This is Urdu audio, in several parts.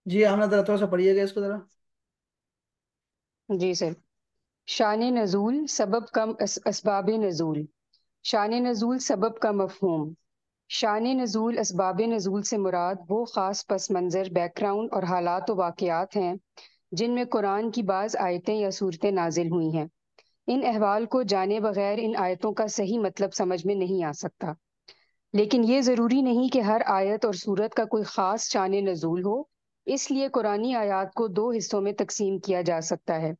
جی ہم نے تھوڑا سا پڑھیے گا اس کو ذرا۔ جی سر۔ شان نزول سبب کم اسباب نزول۔ شان نزول سبب کا مفہوم۔ شان نزول اسباب نزول سے مراد وہ خاص پس منظر، بیک گراؤنڈ اور حالات و واقعات ہیں جن میں قرآن کی بعض آیتیں یا صورتیں نازل ہوئی ہیں۔ ان احوال کو جانے بغیر ان آیتوں کا صحیح مطلب سمجھ میں نہیں آ سکتا، لیکن یہ ضروری نہیں کہ ہر آیت اور صورت کا کوئی خاص شان نزول ہو۔ اس لیے قرآنی آیات کو دو حصوں میں تقسیم کیا جا سکتا ہے،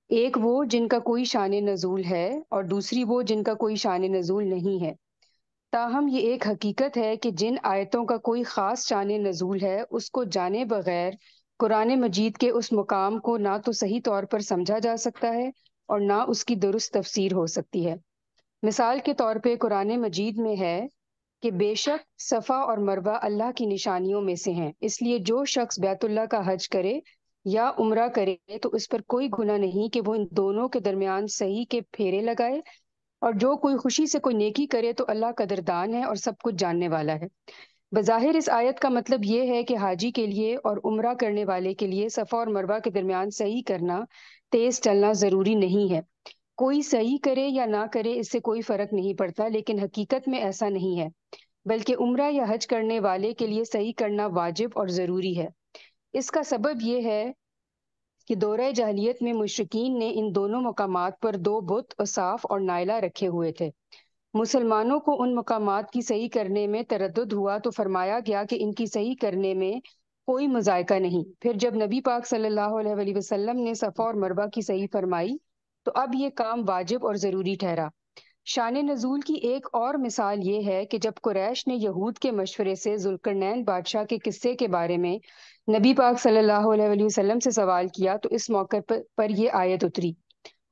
ایک وہ جن کا کوئی شان نزول ہے اور دوسری وہ جن کا کوئی شان نزول نہیں ہے۔ تاہم یہ ایک حقیقت ہے کہ جن آیتوں کا کوئی خاص شان نزول ہے اس کو جانے بغیر قرآن مجید کے اس مقام کو نہ تو صحیح طور پر سمجھا جا سکتا ہے اور نہ اس کی درست تفسیر ہو سکتی ہے۔ مثال کے طور پہ قرآن مجید میں ہے کہ بے شک صفا اور مروہ اللہ کی نشانیوں میں سے ہیں، اس لیے جو شخص بیت اللہ کا حج کرے یا عمرہ کرے تو اس پر کوئی گناہ نہیں کہ وہ ان دونوں کے درمیان صحیح کے پھیرے لگائے، اور جو کوئی خوشی سے کوئی نیکی کرے تو اللہ قدردان ہے اور سب کچھ جاننے والا ہے۔ بظاہر اس آیت کا مطلب یہ ہے کہ حاجی کے لیے اور عمرہ کرنے والے کے لیے صفا اور مروہ کے درمیان صحیح کرنا، تیز چلنا ضروری نہیں ہے۔ کوئی صحیح کرے یا نہ کرے اس سے کوئی فرق نہیں پڑتا، لیکن حقیقت میں ایسا نہیں ہے، بلکہ عمرہ یا حج کرنے والے کے لیے صحیح کرنا واجب اور ضروری ہے۔ اس کا سبب یہ ہے کہ دورہ جاہلیت میں مشرکین نے ان دونوں مقامات پر دو بت اصاف اور نائلہ رکھے ہوئے تھے۔ مسلمانوں کو ان مقامات کی صحیح کرنے میں تردد ہوا تو فرمایا گیا کہ ان کی صحیح کرنے میں کوئی مذائقہ نہیں۔ پھر جب نبی پاک صلی اللہ علیہ وآلہ وسلم نے صفا اور مروہ کی صحیح فرمائی تو اب یہ کام واجب اور ضروری ٹھہرا۔ شان نزول کی ایک اور مثال یہ ہے کہ جب قریش نے یہود کے مشورے سے ذوالقرنین بادشاہ کے قصے کے بارے میں نبی پاک صلی اللہ علیہ وآلہ وسلم سے سوال کیا تو اس موقع پر یہ آیت اتری،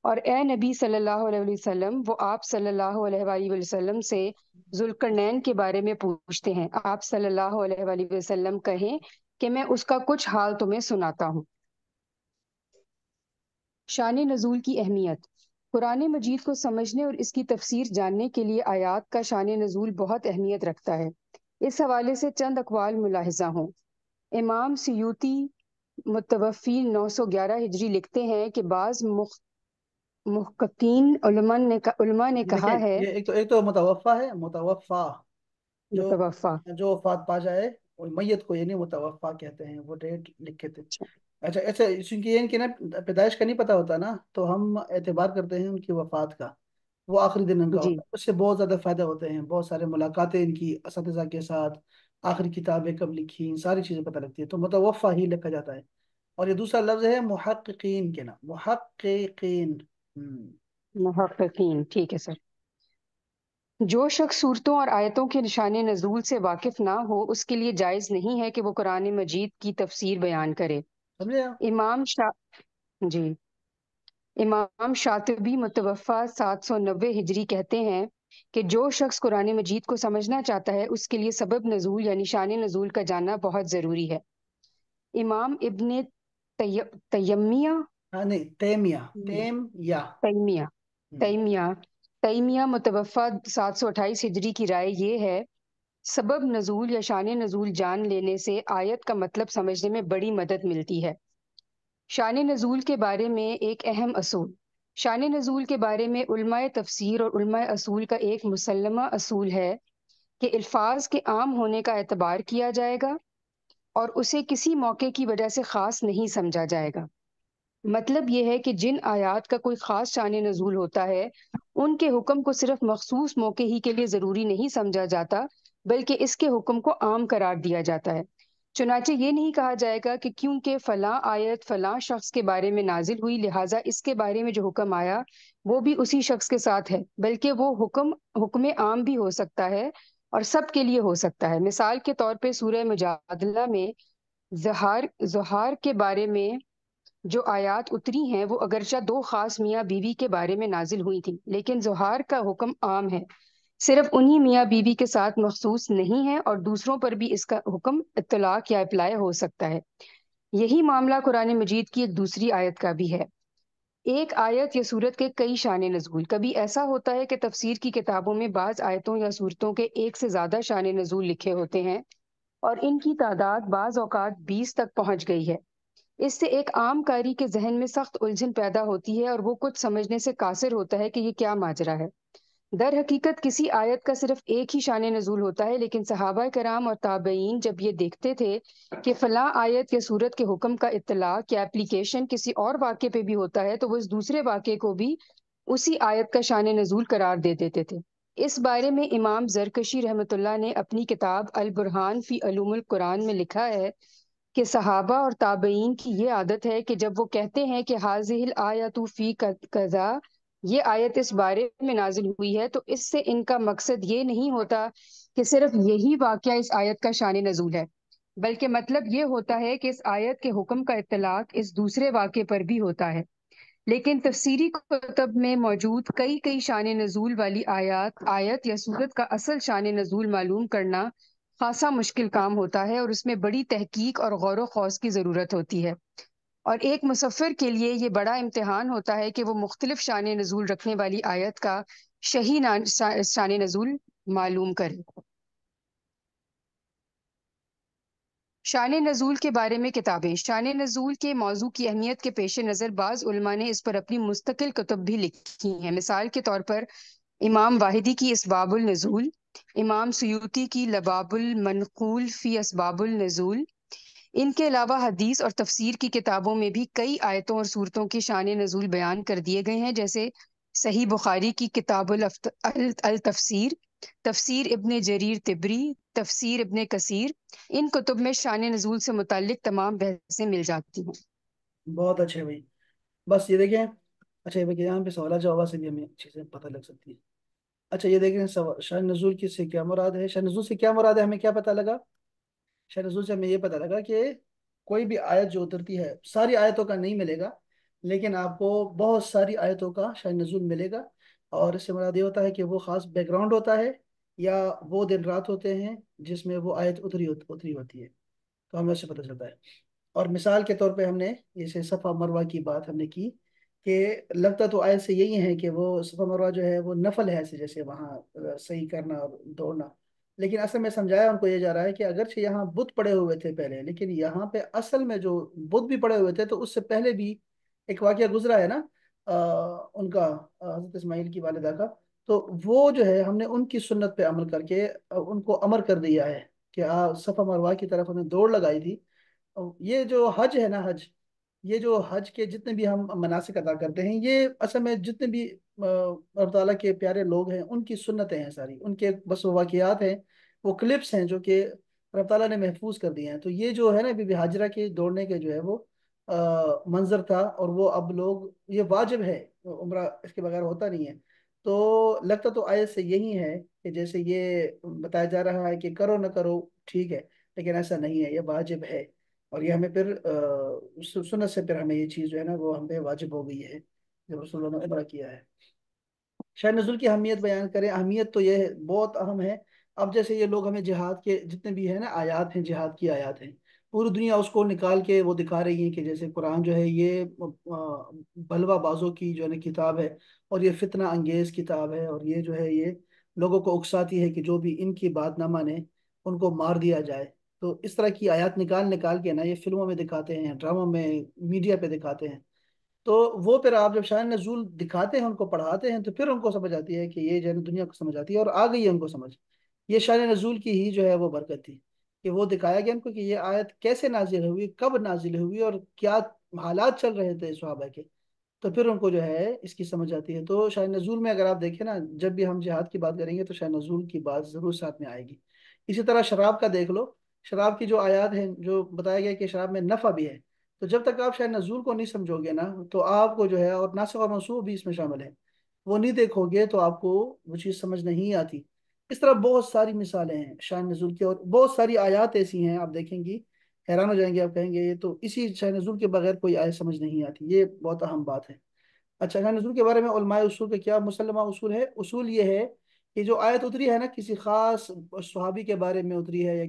اور اے نبی صلی اللہ علیہ وسلم، وہ آپ صلی اللہ علیہ وآلہ وسلم سے ذوالقرنین کے بارے میں پوچھتے ہیں، آپ صلی اللہ علیہ وآلہ وسلم کہیں کہ میں اس کا کچھ حال تمہیں سناتا ہوں۔ شان نزول کی اہمیت۔ قرآن مجید کو سمجھنے اور اس کی تفسیر جاننے کے لیے آیات کا شان نزول بہت اہمیت رکھتا ہے۔ اس حوالے سے چند اقوال ملاحظہ ہوں۔ امام سیوطی متوفی 911 ہجری لکھتے ہیں کہ بعض محققین علماء نے دیکھیں، کہا ہے، یہ ایک تو متوفع ہے، متوفع جو متوفع، جو وفات پا جائے وہ میت کو یعنی متوفع کہتے ہیں، وہ ڈیٹ لکھے تھے۔ اچھا ایسے چونکہ یہ ان کی نا پیدائش کا نہیں پتہ ہوتا نا، تو ہم اعتبار کرتے ہیں ان کی وفات کا، وہ آخری دن ان کا جی، ہوتا ہے، اس سے بہت زیادہ فائدہ ہوتے ہیں، بہت سارے ملاقاتیں ان کی اساتذہ کے ساتھ، آخری کتابیں کب لکھی، ان ساری چیزیں پتہ لگتی ہے، تو متوفع ہی لکھا جاتا ہے۔ اور یہ دوسرا لفظ ہے محققین کے نام، محققین۔ محققین، ٹھیک ہے سر۔ جو شخص صورتوں اور آیتوں کے نشان نزول سے واقف نہ ہو اس کے لیے جائز نہیں ہے کہ وہ قرآن مجید کی تفسیر بیان کرے۔ سمجھے آپ؟ امام جی، امام شاطبی متوفہ 790 ہجری کہتے ہیں کہ جو شخص قرآن مجید کو سمجھنا چاہتا ہے اس کے لیے سبب نزول یعنی شان نزول کا جاننا بہت ضروری ہے۔ امام ابن تیمیہ ہاں نہیں، تیمیہ، تیم یا تیمیہ تیمیہ تیمیہ متوفہ 728 ہجری کی رائے یہ ہے، سبب نزول یا شان نزول جان لینے سے آیت کا مطلب سمجھنے میں بڑی مدد ملتی ہے۔ شان نزول کے بارے میں ایک اہم اصول۔ شان نزول کے بارے میں علماء تفسیر اور علماء اصول کا ایک مسلمہ اصول ہے کہ الفاظ کے عام ہونے کا اعتبار کیا جائے گا اور اسے کسی موقع کی وجہ سے خاص نہیں سمجھا جائے گا۔ مطلب یہ ہے کہ جن آیات کا کوئی خاص شان نزول ہوتا ہے ان کے حکم کو صرف مخصوص موقع ہی کے لیے ضروری نہیں سمجھا جاتا، بلکہ اس کے حکم کو عام قرار دیا جاتا ہے۔ چنانچہ یہ نہیں کہا جائے گا کہ کیونکہ فلاں آیت فلاں شخص کے بارے میں نازل ہوئی لہٰذا اس کے بارے میں جو حکم آیا وہ بھی اسی شخص کے ساتھ ہے، بلکہ وہ حکم عام بھی ہو سکتا ہے اور سب کے لیے ہو سکتا ہے۔ مثال کے طور پہ سورہ مجادلہ میں زہار کے بارے میں جو آیات اتری ہیں وہ اگرچہ دو خاص میاں بیوی کے بارے میں نازل ہوئی تھی، لیکن زہار کا حکم عام ہے، صرف انہی میاں بیوی کے ساتھ مخصوص نہیں ہے اور دوسروں پر بھی اس کا حکم اطلاق یا اپلائی ہو سکتا ہے۔ یہی معاملہ قرآن مجید کی ایک دوسری آیت کا بھی ہے۔ ایک آیت یا صورت کے کئی شان نزول۔ کبھی ایسا ہوتا ہے کہ تفسیر کی کتابوں میں بعض آیتوں یا صورتوں کے ایک سے زیادہ شان نزول لکھے ہوتے ہیں، اور ان کی تعداد بعض اوقات 20 تک پہنچ گئی ہے۔ اس سے ایک عام قاری کے ذہن میں سخت الجھن پیدا ہوتی ہے اور وہ کچھ سمجھنے سے قاصر ہوتا ہے کہ یہ کیا ماجرا ہے۔ در حقیقت کسی آیت کا صرف ایک ہی شان نزول ہوتا ہے، لیکن صحابہ کرام اور تابعین جب یہ دیکھتے تھے کہ فلاں آیت یا سورت کے حکم کا اطلاق یا اپلیکیشن کسی اور واقعے پہ بھی ہوتا ہے تو وہ اس دوسرے واقعے کو بھی اسی آیت کا شان نزول قرار دے دیتے تھے۔ اس بارے میں امام زرکشی رحمۃ اللہ نے اپنی کتاب البرہان فی علوم القرآن میں لکھا ہے کہ صحابہ اور تابعین کی یہ عادت ہے کہ جب وہ کہتے ہیں کہ حاذہ الآیۃ فی کذا، یہ آیت اس بارے میں نازل ہوئی ہے، تو اس سے ان کا مقصد یہ نہیں ہوتا کہ صرف یہی واقعہ اس آیت کا شان نزول ہے، بلکہ مطلب یہ ہوتا ہے کہ اس آیت کے حکم کا اطلاق اس دوسرے واقعے پر بھی ہوتا ہے۔ لیکن تفسیری کتب میں موجود کئی کئی شان نزول والی آیت یا سورت کا اصل شان نزول معلوم کرنا خاصا مشکل کام ہوتا ہے، اور اس میں بڑی تحقیق اور غور و خوض کی ضرورت ہوتی ہے۔ اور ایک مصفر کے لیے یہ بڑا امتحان ہوتا ہے کہ وہ مختلف شان نزول رکھنے والی آیت کا شان نزول معلوم کرے۔ شان نزول کے بارے میں کتابیں۔ شان نزول کے موضوع کی اہمیت کے پیش نظر بعض علماء نے اس پر اپنی مستقل کتب بھی لکھی ہیں۔ مثال کے طور پر امام واحدی کی اسباب النزول، امام سیوطی کی لباب المنقول فی اسباب النزول۔ ان کے علاوہ حدیث اور تفسیر کی کتابوں میں بھی کئی آیتوں اور صورتوں کی شان نزول بیان کر دیے گئے ہیں، جیسے صحیح بخاری کی کتاب التفسیر، تفسیر ابن جریر طبری، تفسیر ابن کثیر۔ ان کتب میں شان نزول سے متعلق تمام بحثیں مل جاتی ہیں۔ بہت اچھے بھائی، بس یہ دیکھیں، اچھا یہ دیکھیں یہاں پہ سوالات جوابات سے بھی ہمیں چیزیں پتہ لگ سکتی ہیں۔ اچھا یہ دیکھیں شان نزول کی سے کیا مراد ہے، شان نزول سے کیا مراد ہے، ہمیں کیا پتہ لگا؟ شان نزول سے ہمیں یہ پتہ لگا کہ کوئی بھی آیت جو اترتی ہے، ساری آیتوں کا نہیں ملے گا، لیکن آپ کو بہت ساری آیتوں کا شان نزول ملے گا، اور اس سے مراد یہ ہوتا ہے کہ وہ خاص بیک گراؤنڈ ہوتا ہے، یا وہ دن رات ہوتے ہیں جس میں وہ آیت اتری ہوتی ہے، تو ہمیں اس سے پتہ چلتا ہے۔ اور مثال کے طور پہ ہم نے جیسے صفا مروہ کی بات ہم نے کی، کہ لگتا تو آیت سے یہی ہے کہ وہ صفا مروہ جو ہے وہ نفل ہے، ایسے جیسے وہاں صحیح کرنا اور دوڑنا، لیکن اصل میں سمجھایا ان کو یہ جا رہا ہے کہ اگرچہ یہاں بت پڑے ہوئے تھے پہلے، لیکن یہاں پہ اصل میں جو بت بھی پڑے ہوئے تھے تو اس سے پہلے بھی ایک واقعہ گزرا ہے نا، ان کا حضرت اسماعیل کی والدہ کا، تو وہ جو ہے ہم نے ان کی سنت پہ عمل کر کے ان کو امر کر دیا ہے کہ صفا مروہ کی طرف انہیں دوڑ لگائی تھی۔ یہ جو حج ہے نا، یہ جو حج کے جتنے بھی ہم مناسک ادا کرتے ہیں، یہ اصل میں جتنے بھی اللہ تعالیٰ کے پیارے لوگ ہیں ان کی سنتیں ہیں ساری، ان کے بس وہ واقعات ہیں، وہ کلپس ہیں جو کہ اللہ تعالیٰ نے محفوظ کر دیے ہیں۔ تو یہ جو ہے نا بی بی حاجرہ کے دوڑنے کے جو ہے وہ منظر تھا، اور وہ اب لوگ یہ واجب ہے، عمرہ اس کے بغیر ہوتا نہیں ہے، تو لگتا تو آیت سے یہی ہے کہ جیسے یہ بتایا جا رہا ہے کہ کرو نہ کرو ٹھیک ہے، لیکن ایسا نہیں ہے، یہ واجب ہے، اور یہ ہمیں پھر سنت سے پھر ہمیں یہ چیز جو ہے نا وہ ہم پہ واجب ہو گئی ہے جب رسول اللہ نے عمرہ کیا ہے۔ شاہ نزول کی اہمیت بیان کریں، اہمیت تو یہ بہت اہم ہے۔ اب جیسے یہ لوگ ہمیں جہاد کے جتنے بھی ہیں نا آیات ہیں، جہاد کی آیات ہیں، پوری دنیا اس کو نکال کے وہ دکھا رہی ہے کہ جیسے قرآن جو ہے یہ بلوا بازوں کی جو ہے نا کتاب ہے، اور یہ فتنہ انگیز کتاب ہے، اور یہ جو ہے یہ لوگوں کو اکساتی ہے کہ جو بھی ان کی بات نہ مانے ان کو مار دیا جائے۔ تو اس طرح کی آیات نکال نکال کے نا یہ فلموں میں دکھاتے ہیں، ڈراموں میں، میڈیا پہ دکھاتے ہیں، تو وہ پھر آپ جب شان نزول دکھاتے ہیں، ان کو پڑھاتے ہیں، تو پھر ان کو سمجھ آتی ہے کہ یہ جو ہے نا دنیا کو سمجھ آتی ہے، اور آ گئی ہے ان کو سمجھ۔ یہ شان نزول کی ہی جو ہے وہ برکت تھی کہ وہ دکھایا گیا ان کو کہ یہ آیت کیسے نازل ہوئی، کب نازل ہوئی، اور کیا حالات چل رہے تھے صحابہ کے، تو پھر ان کو جو ہے اس کی سمجھ آتی ہے۔ تو شان نزول میں اگر آپ دیکھیں نا، جب بھی ہم جہاد کی بات کریں گے تو شان نزول کی بات ضرور ساتھ میں آئے گی۔ اسی طرح شراب کا دیکھ لو، شراب کی جو آیات ہیں جو بتایا گیا کہ شراب میں نفع بھی ہے، تو جب تک آپ شاید نزول کو نہیں سمجھو گے نا، تو آپ کو جو ہے، اور ناسخ اور منسوخ بھی اس میں شامل ہے، وہ نہیں دیکھو گے تو آپ کو وہ چیز سمجھ نہیں آتی۔ اس طرح بہت ساری مثالیں ہیں شان نزول کی، اور بہت ساری آیات ایسی ہیں آپ دیکھیں گی، حیران ہو جائیں گے، آپ کہیں گے یہ تو اسی شان نزول کے بغیر کوئی آیت سمجھ نہیں آتی، یہ بہت اہم بات ہے۔ اچھا شان نزول کے بارے میں علماء اصول کا کیا مسلمہ اصول ہے؟ اصول یہ ہے کہ جو آیت اتری ہے نا، کسی خاص صحابی کے بارے میں اتری ہے، یا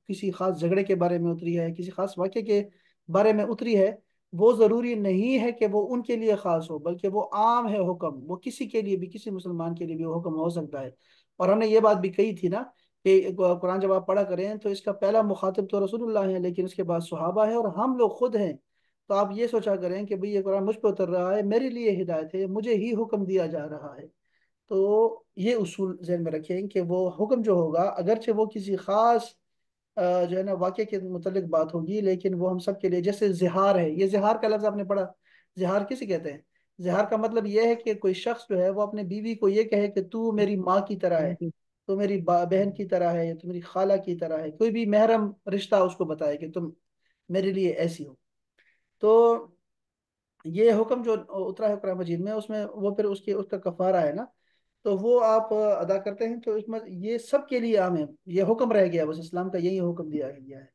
کسی خاص جھگڑے کے بارے میں اتری ہے، کسی خاص واقعے کے بارے میں اتری ہے، وہ ضروری نہیں ہے کہ وہ ان کے لیے خاص ہو، بلکہ وہ عام ہے حکم، وہ کسی کے لیے بھی، کسی مسلمان کے لیے بھی وہ حکم ہو سکتا ہے۔ اور ہم نے یہ بات بھی کہی تھی نا کہ قرآن جب آپ پڑھا کریں تو اس کا پہلا مخاطب تو رسول اللہ ہے، لیکن اس کے بعد صحابہ ہے اور ہم لوگ خود ہیں. تو آپ یہ سوچا کریں کہ بھئی یہ قرآن مجھ پہ اتر رہا ہے، میرے لیے ہدایت ہے، مجھے ہی حکم دیا جا رہا ہے. تو یہ اصول ذہن میں رکھیں کہ وہ حکم جو ہوگا اگرچہ وہ کسی خاص جو ہے نا واقعے کے متعلق بات ہوگی، لیکن وہ ہم سب کے لیے. جیسے زہار ہے، یہ زہار کا لفظ آپ نے پڑھا، زہار کسے کہتے ہیں؟ زہار کا مطلب یہ ہے کہ کوئی شخص جو ہے وہ اپنے بیوی کو یہ کہے کہ تو میری ماں کی طرح ہے، تو میری بہن کی طرح ہے، یا تو میری خالہ کی طرح ہے. کوئی بھی محرم رشتہ اس کو بتائے کہ تم میرے لیے ایسی ہو. تو یہ حکم جو اترا ہے قرآن مجید میں، اس میں وہ پھر اس کا کفارہ ہے نا، تو وہ آپ ادا کرتے ہیں. تو اس میں یہ سب کے لیے عام ہے، یہ حکم رہ گیا، بس اسلام کا یہی حکم دیا گیا ہے.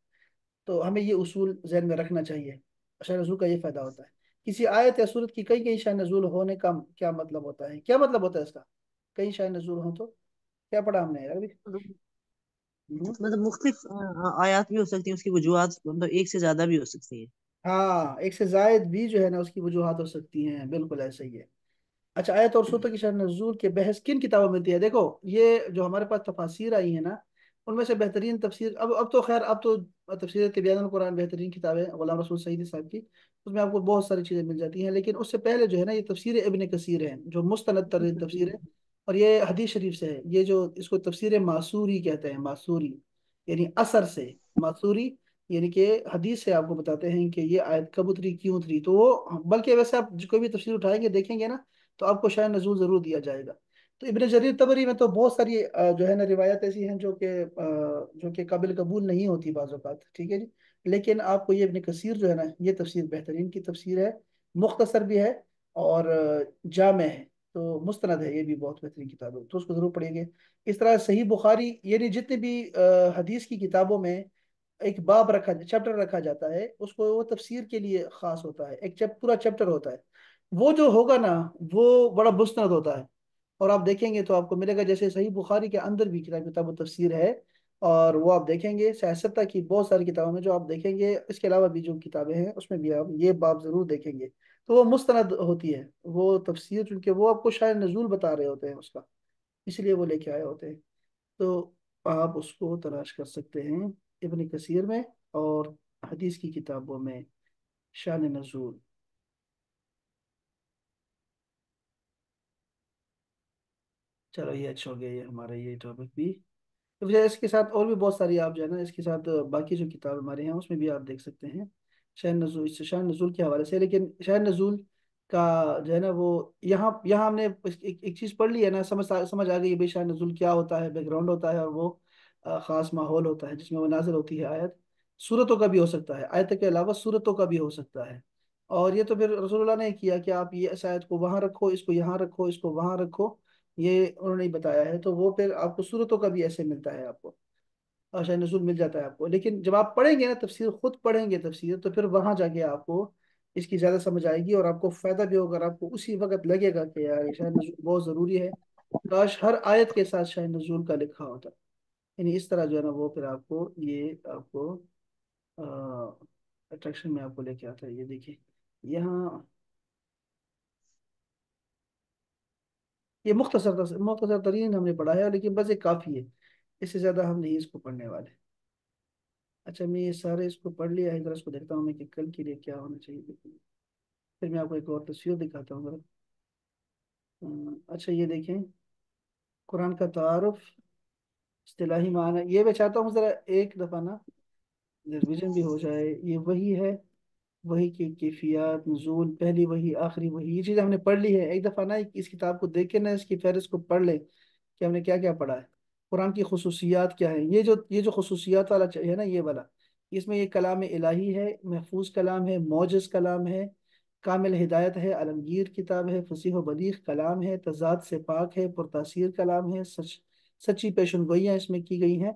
تو ہمیں یہ اصول ذہن میں رکھنا چاہیے. شاہ نزول کا یہ فائدہ ہوتا ہے. کسی آیت یا صورت کی کئی کئی شاہ نزول ہونے کا کیا مطلب ہوتا ہے؟ کیا مطلب ہوتا ہے اس کا؟ کئی شاہ نزول ہوں تو کیا پڑھا ہم نے یار ابھی؟ ہوں۔ مطلب مختلف آیات بھی ہو سکتی ہیں، اس کی وجوہات مطلب ایک سے زیادہ بھی ہو سکتی ہیں. ہاں، ایک سے زائد بھی جو ہے نا اس کی وجوہات ہو سکتی ہیں، بالکل ایسا ہی ہے. اچھا، آیت اور سورتوں کی شان نزول کے بحث کن کتابوں میں ملتی ہے؟ دیکھو یہ جو ہمارے پاس تفاسیر آئی ہیں نا، ان میں سے بہترین تفسیر، اب تو خیر اب تو تفسیر تبیان القرآن بہترین کتاب ہے غلام رسول سعیدی صاحب کی. اس میں آپ کو بہت ساری چیزیں مل جاتی ہیں، لیکن اس سے پہلے جو ہے نا یہ تفسیر ابن کثیر ہے جو مستند ترین تفسیر ہے. اور یہ حدیث شریف سے ہے. یہ جو اس کو تفسیر معصوری کہتے ہیں، معصوری یعنی اثر سے، معصوری یعنی کہ حدیث سے آپ کو بتاتے ہیں کہ یہ آیت کب اتری، کیوں اتری. تو وہ بلکہ ویسے آپ کوئی بھی تفسیر اٹھائیں گے دیکھیں گے نا، تو آپ کو شاید نزول ضرور دیا جائے گا. تو ابن جریر طبری میں تو بہت ساری جو ہے نا روایت ایسی ہیں جو کہ قابل قبول نہیں ہوتی بعض اوقات، ٹھیک ہے جی. لیکن آپ کو یہ ابن کثیر جو ہے نا یہ تفسیر بہترین کی تفسیر ہے، مختصر بھی ہے اور جامع ہے. تو مستند ہے، یہ بھی بہت بہترین کتاب ہے، تو اس کو ضرور پڑھیں گے. اس طرح صحیح بخاری یعنی جتنے بھی حدیث کی کتابوں میں ایک باب رکھا، چیپٹر رکھا جاتا ہے، اس کو وہ تفسیر کے لیے خاص ہوتا ہے. ایک پورا چیپٹر ہوتا ہے، وہ جو ہوگا نا وہ بڑا مستند ہوتا ہے. اور آپ دیکھیں گے تو آپ کو ملے گا جیسے صحیح بخاری کے اندر بھی کتاب و تفسیر ہے، اور وہ آپ دیکھیں گے سیاستہ کی بہت ساری کتابوں میں جو آپ دیکھیں گے، اس کے علاوہ بھی جو کتابیں ہیں اس میں بھی آپ یہ باب ضرور دیکھیں گے. تو وہ مستند ہوتی ہے وہ تفسیر، چونکہ وہ آپ کو شاید نزول بتا رہے ہوتے ہیں اس کا، اس لیے وہ لے کے آئے ہوتے ہیں. تو آپ اس کو تلاش کر سکتے ہیں ابن کثیر میں اور حدیث کی کتابوں میں شان نزول. چلو یہ اچھا ہو گیا، یہ ہمارا یہ ٹاپک بھی. تو پھر اس کے ساتھ اور بھی بہت ساری آپ جو ہے نا اس کے ساتھ باقی جو کتاب ہمارے ہیں اس میں بھی آپ دیکھ سکتے ہیں شان نزول، اس سے شان نزول کے حوالے سے. لیکن شان نزول کا جو ہے نا وہ یہاں ہم نے ایک چیز پڑھ لی ہے نا، سمجھ آ گئی بھائی شان نزول کیا ہوتا ہے، بیک گراؤنڈ ہوتا ہے، اور وہ خاص ماحول ہوتا ہے جس میں وہ نازل ہوتی ہے آیت. صورتوں کا بھی ہو سکتا ہے، آیت کے علاوہ صورتوں کا بھی ہو سکتا ہے. اور یہ تو پھر رسول اللہ نے کیا کہ آپ یہ اس آیت کو وہاں رکھو، اس کو یہاں رکھو، اس کو وہاں رکھو، یہ انہوں نے بتایا ہے. تو وہ پھر آپ کو صورتوں کا بھی ایسے ملتا ہے آپ کو، شاید نزول مل جاتا ہے آپ کو. لیکن جب آپ پڑھیں گے نا تفسیر، خود پڑھیں گے تفسیر، تو پھر وہاں جا کے آپ کو اس کی زیادہ سمجھ آئے گی اور آپ کو فائدہ بھی ہوگا، اور آپ کو اسی وقت لگے گا کہ یار یہ شاید نزول بہت ضروری ہے، کاش ہر آیت کے ساتھ شاید نزول کا لکھا ہوتا. یعنی اس طرح جو ہے نا وہ پھر آپ کو یہ آپ کو اٹریکشن میں آپ کو لے کے آتا ہے. یہ دیکھیے یہاں یہ مختصر ترین ہم نے پڑھا ہے، لیکن بس یہ کافی ہے، اس سے زیادہ ہم نہیں اس کو پڑھنے والے. اچھا میں یہ سارے اس کو پڑھ لیا ہے، ذرا اس کو دیکھتا ہوں میں کہ کل کے لیے کیا ہونا چاہیے. پھر میں آپ کو ایک اور تصویر دکھاتا ہوں ذرا. اچھا یہ دیکھیں، قرآن کا تعارف، اصطلاحی معنی. یہ میں چاہتا ہوں ذرا ایک دفعہ نا ریویژن بھی ہو جائے. یہ وہی ہے، وہی کی کیفیات، نزول، پہلی وہی آخری وہی، یہ چیز ہم نے پڑھ لی ہے. ایک دفعہ نا اس کتاب کو دیکھ کے نا اس کی فہرست کو پڑھ لیں کہ ہم نے کیا کیا پڑھا ہے، قرآن کی خصوصیات کیا ہیں. یہ جو خصوصیات والا ہے نا یہ والا، اس میں یہ کلام الہی ہے، محفوظ کلام ہے، معجز کلام ہے، کامل ہدایت ہے، عالمگیر کتاب ہے، فصیح و بلیغ کلام ہے، تضاد سے پاک ہے، پرتاثیر کلام ہے، سچی پیشن گوئیاں اس میں کی گئی ہیں.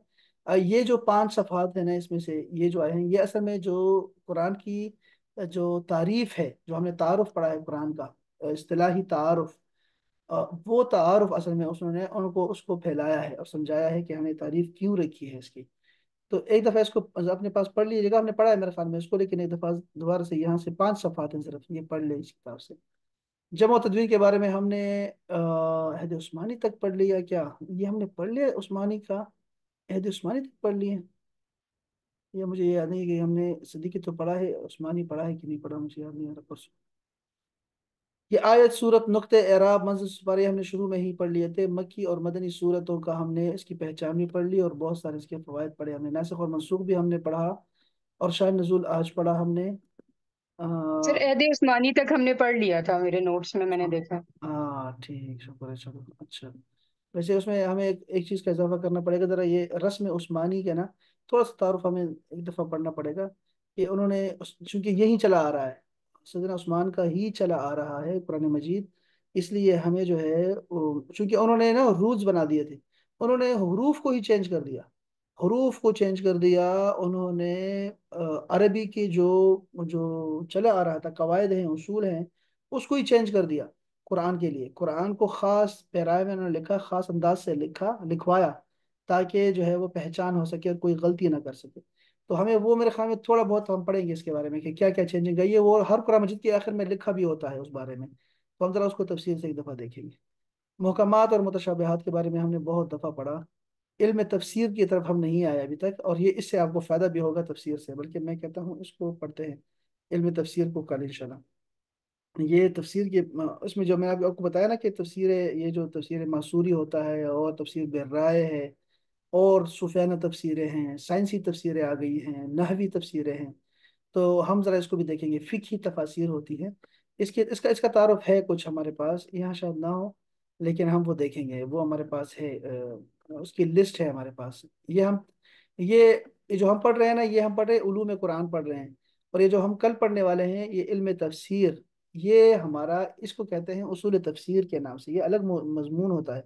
یہ جو 5 صفحات ہیں نا اس میں سے یہ جو آئے ہیں، یہ اصل میں جو قرآن کی جو تعریف ہے، جو ہم نے تعارف پڑھا ہے قرآن کا، اصطلاحی تعارف، وہ تعارف اصل میں نے ان کو اس کو پھیلایا ہے اور سمجھایا ہے کہ ہمیں تعریف کیوں رکھی ہے اس کی. تو ایک دفعہ اس کو اپنے پاس پڑھ لیجیے گا، ہم نے پڑھا ہے میرے خیال میں اس کو، لیکن ایک دفعہ دوبارہ سے یہاں سے 5 صفحات ہیں صرف، یہ پڑھ لیں اس کتاب سے. جمع و تدوین کے بارے میں ہم نے عہد عثمانی تک پڑھ لیا کیا؟ یہ ہم نے پڑھ لیا عثمانی کا. عہد عثمانی تک پڑھ لیے؟ یہ مجھے یاد نہیں کہ ہم نے صدیقی تو پڑھا ہے، عثمانی پڑھا ہے کہ نہیں پڑھا، مجھے یاد نہیں آ رہا پرسوں۔ یہ آیت سورت نقطۂ اعراب منزل سپارے ہم نے شروع میں ہی پڑھ لیے تھے، مکی اور مدنی صورتوں کا ہم نے اس کی پہچان بھی پڑھ لی، اور بہت سارے اس کے فوائد پڑھے ہم نے، ناسخ اور منسوخ بھی ہم نے پڑھا، اور شان نزول آج پڑھا ہم نے۔ سر آ، عہد عثمانی تک ہم نے پڑھ لیا تھا، میرے نوٹس میں نے دیکھا۔ ہاں ٹھیک، شکر ہے، چلو اچھا۔ ویسے اس میں ہمیں ایک چیز کا اضافہ کرنا پڑے گا، ذرا یہ رسم عثمانی کا نا تھوڑا سا تعارف ہمیں ایک دفعہ پڑھنا پڑے گا، کہ انہوں نے چونکہ یہی چلا آ رہا ہے، سیدنا عثمان کا ہی چلا آ رہا ہے قرآن مجید، اس لیے ہمیں جو ہے چونکہ انہوں نے نا رولز بنا دیے تھے، انہوں نے حروف کو ہی چینج کر دیا، حروف کو چینج کر دیا انہوں نے، عربی کی جو جو چلا آ رہا تھا، قواعد ہیں، اصول ہیں، اس کو ہی چینج کر دیا قرآن کے لیے، قرآن کو خاص پیرائے میں انہوں نے لکھا، خاص انداز سے لکھوایا، تاکہ جو ہے وہ پہچان ہو سکے اور کوئی غلطی نہ کر سکے۔ تو ہمیں وہ میرے خیال میں تھوڑا بہت ہم پڑھیں گے اس کے بارے میں کہ کیا کیا چینجنگ ہے، یہ وہ ہر قرآن مجید کے آخر میں لکھا بھی ہوتا ہے اس بارے میں، تو ہم ذرا اس کو تفصیل سے ایک دفعہ دیکھیں گے۔ محکمات اور متشابہات کے بارے میں ہم نے بہت دفعہ پڑھا، علم تفسیر کی طرف ہم نہیں آئے ابھی تک، اور یہ اس سے آپ کو فائدہ بھی ہوگا تفسیر سے، بلکہ میں کہتا ہوں اس کو پڑھتے ہیں، علم تفسیر کو کل انشاءاللہ۔ یہ تفسیر کے اس میں جو میں آپ کو بتایا نا کہ تفسیر، یہ جو تفسیر معصوری ہوتا ہے، اور تفسیر بالرائے ہے، اور صوفیانہ تفسیریں ہیں، سائنسی تفسیریں آ گئی ہیں، نحوی تفسیریں ہیں، تو ہم ذرا اس کو بھی دیکھیں گے، فقہی تفاسیر ہوتی ہے، اس کا تعارف ہے کچھ ہمارے پاس، یہاں شاید نہ ہو، لیکن ہم وہ دیکھیں گے، وہ ہمارے پاس ہے، اس کی لسٹ ہے ہمارے پاس، یہ یہ جو ہم پڑھ رہے ہیں نا، یہ ہم پڑھ رہے ہیں علوم قرآن پڑھ رہے ہیں، اور یہ جو ہم کل پڑھنے والے ہیں یہ علم تفسیر، یہ ہمارا اس کو کہتے ہیں اصول تفسیر کے نام سے، یہ الگ مضمون ہوتا ہے،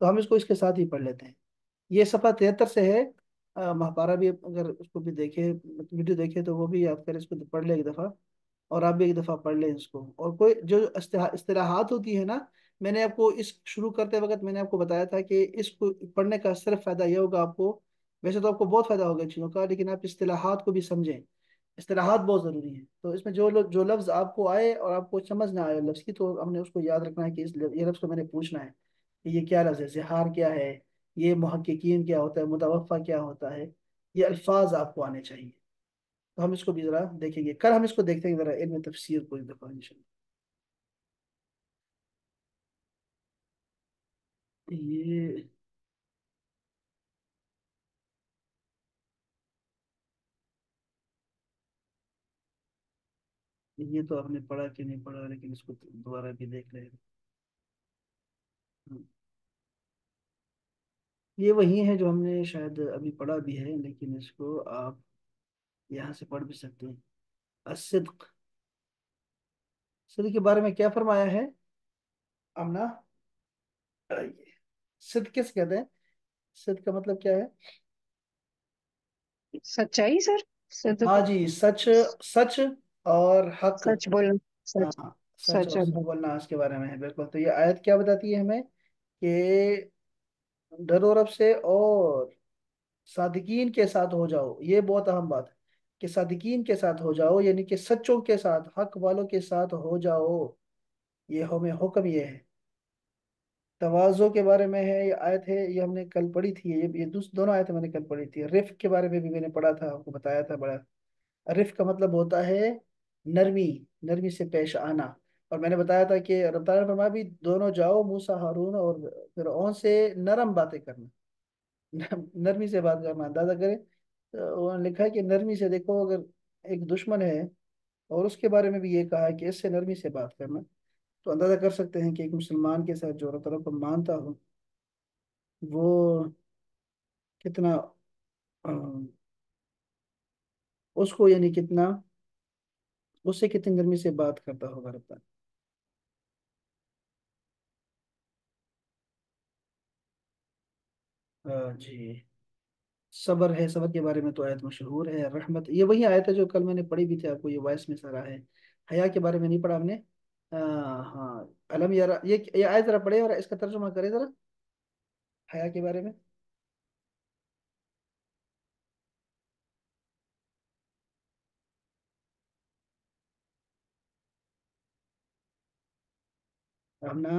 تو ہم اس کو اس کے ساتھ ہی پڑھ لیتے ہیں۔ یہ صفحہ 73 سے ہے، مہاپارا بھی اگر اس کو بھی دیکھے، ویڈیو دیکھے تو وہ بھی آپ پھر اس کو پڑھ لیں ایک دفعہ، اور آپ بھی ایک دفعہ پڑھ لیں اس کو، اور کوئی جو اصطلاحات ہوتی ہے نا، میں نے آپ کو اس شروع کرتے وقت میں نے آپ کو بتایا تھا کہ اس کو پڑھنے کا صرف فائدہ یہ ہوگا آپ کو، ویسے تو آپ کو بہت فائدہ ہوگا ان چیزوں کا، لیکن آپ اصطلاحات کو بھی سمجھیں، اصطلاحات بہت ضروری ہیں، تو اس میں جو لفظ آپ کو آئے اور آپ کو سمجھ نہ آئے لفظ کی، تو ہم نے اس کو یاد رکھنا ہے کہ یہ لفظ کو میں نے پوچھنا ہے کہ یہ کیا لفظ ہے، زہار کیا ہے، یہ محققین کیا ہوتا ہے، متوفع کیا ہوتا ہے، یہ الفاظ آپ کو آنے چاہیے، تو ہم اس کو بھی ذرا دیکھیں گے، کل ہم اس کو دیکھتے ہیں ذرا علم تفسیر کو ایک دفعہ انشاءاللہ۔ یہ یہ تو آپ نے پڑھا کہ نہیں پڑھا، لیکن اس کو دوبارہ بھی دیکھ لیں۔ یہ وہی ہے جو ہم نے شاید ابھی پڑھا بھی ہے، لیکن اس کو آپ یہاں سے پڑھ بھی سکتے ہیں۔ الصدق، صدق کے بارے میں کیا فرمایا ہے امنا؟ صدق کس کہتے ہیں؟ صدق کا مطلب کیا ہے؟ سچائی سر، صدق، ہاں جی، سچ، سچ اور حق، سچ بولنا، سچ، ہاں، سچ سچ اور اور حق حق۔ بولنا اس کے بارے میں ہے بالکل، تو یہ آیت کیا بتاتی ہے ہمیں کہ ڈرو رب سے، اور صادقین کے ساتھ ہو جاؤ، یہ بہت اہم بات ہے کہ صادقین کے ساتھ ہو جاؤ، یعنی کہ سچوں کے ساتھ، حق والوں کے ساتھ ہو جاؤ، یہ ہمیں حکم یہ ہے۔ تواضع کے بارے میں ہے یہ آیت ہے، یہ ہم نے کل پڑھی تھی، یہ دونوں آیتیں میں نے کل پڑھی تھی، رفق کے بارے میں بھی میں نے پڑھا تھا، آپ کو بتایا تھا بڑا، رفق کا مطلب ہوتا ہے نرمی، نرمی سے پیش آنا، اور میں نے بتایا تھا کہ رب تعالیٰ نے فرمایا بھی دونوں جاؤ، موسیٰ ہارون اور فرعون سے نرم باتیں کرنا، نرمی سے بات کرنا، اندازہ کریں، تو انہوں نے لکھا ہے کہ نرمی سے، دیکھو اگر ایک دشمن ہے اور اس کے بارے میں بھی یہ کہا ہے کہ اس سے نرمی سے بات کرنا، تو اندازہ کر سکتے ہیں کہ ایک مسلمان کے ساتھ جو اللہ تعالیٰ کو مانتا ہو، وہ کتنا اس کو یعنی کتنا اس سے کتنی نرمی سے بات کرتا ہوگا رب تعالیٰ۔ جی، صبر ہے، صبر کے بارے میں تو آیت مشہور ہے، رحمت، یہ وہی آیت ہے جو کل میں نے پڑھی بھی تھی آپ کو، یہ وائس میں سارا ہے۔ حیا کے بارے میں نہیں پڑھا ہم نے، ہاں، علم یارا، یہ آیت ذرا پڑھے اور اس کا ترجمہ کرے ذرا، حیا کے بارے میں۔ ہم نا